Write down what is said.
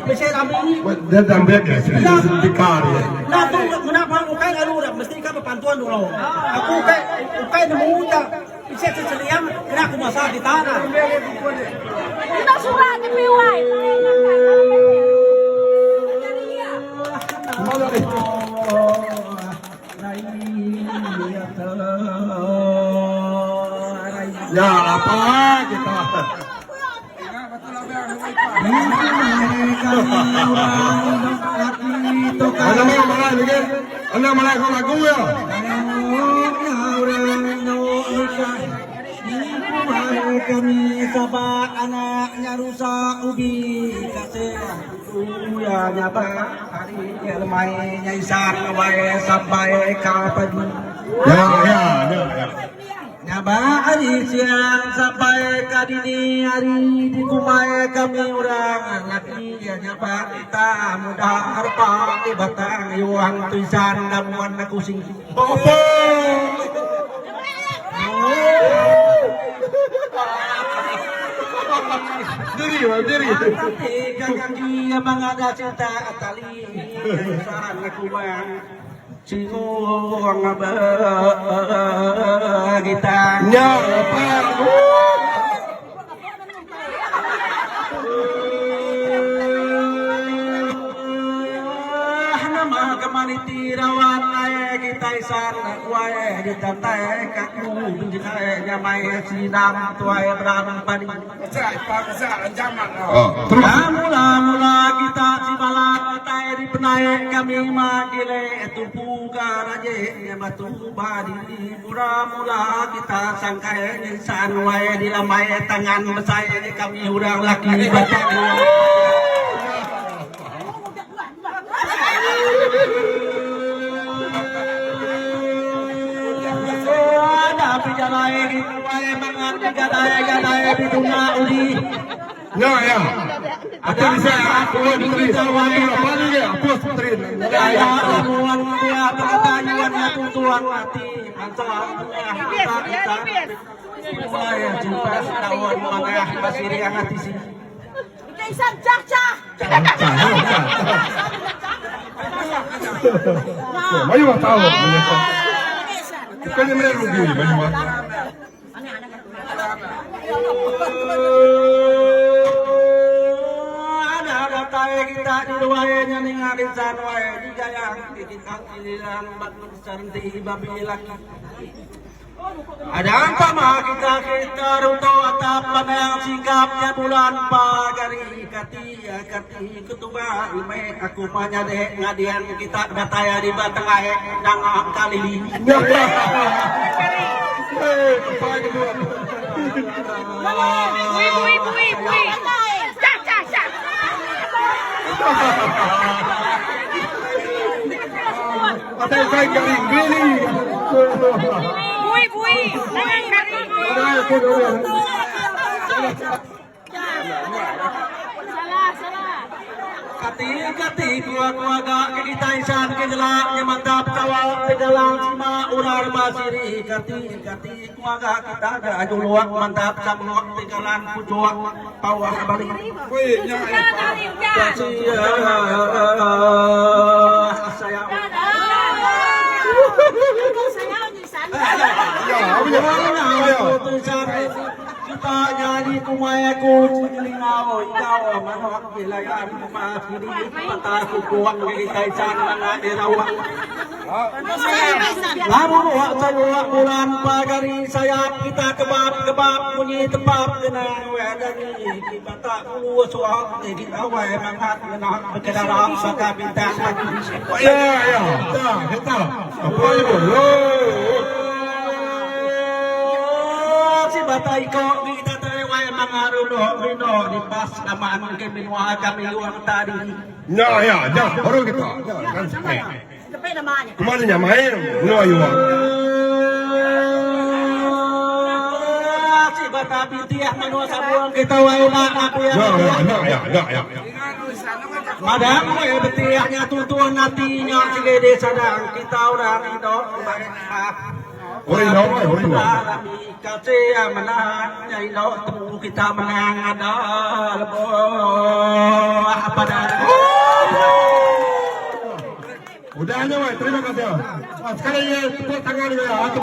Mesti kami. Dia sampai ke dikar ya. Nah tu kenapa ukai lalu dah mesti kau bantuan dulu. Aku ukai nemu dah. Bisa seseliang kena aku masak di tanah. Kita surat di piwai. Ya apa kita? Anda malah kau lagu ya? Kami sabak anaknya rusak ubi kasih ya nyapa hari lemainya isan awai sampai kapan Ya. nyapa hari siang sampai kadini hari di kumai kami orang laki ya nyapa kita mudah harpa di batang yuang tulisan namuan aku sing Apa? Diri. tapi kaki abang ada cinta tali saran aku bang Cingong abang kita Ya apa? nama kemani tirawan ay kita isan kuai ditantai kaku benjai nyamai sinam tuai beramang padi mula kita si balat tay di penai kami magile tumpu garaje nyamatu badi mula kita sangkai insan wae di lamai tangan besai kami urang laki baca ada pijalai wae mangan gadai bidunga uli Ya. Ada bisa aku putri wae apa ni? Aku putri. daya ramuan dia pengetahuannya tutuan mati antara kita wae jumpa kawan mangah basiri yang hati sini Isan cak. Maju tahu. Kanya mana rugi maju. Ada tayo kita di luarnya ningali sanway di gayang kita kililang batlok sarenti babi laki. Ada apa mah kita ruto atap panang sikapnya bulan pagari kati ketuba ime aku panya deh ngadian kita dataya di batang nang kali Bui. Cak. Ada saya garing gini. Bui. Tangan kari. Salah. Kati kuaga kita isan kejelaknya mantap kawal dalam cima ular masiri kati kuaga kita ada ajuluak mantap samluak tinggalan pujuak pawah balik kita jadi kumayaku linaw ikaw manok kilayan masiri patah kukuwak kita isan mga dirawa lamu wa bulan pagari sayap kita kebab bunyi tebab kena wedani kita tak ulu suak kita wae mangkat kena berkedarang saka bintang Ya. Kita. Apa itu? si batai ko kita tayo mga runo di pas naman kami kami luang tadi Ya. Baru kita. Sampai namanya. Kemana main? No ayuan. si bata bitiah manu sabuang kita wae na aku Ya. madam betiahnya tutuan nantinya sige desa dan kita orang itu Orino, orino. Kasi manahan niya ilo, tunggu kita menangan labo apa dah. Udah aja, Wei. Terima kasih. Sekarang ini tepuk tangan ya.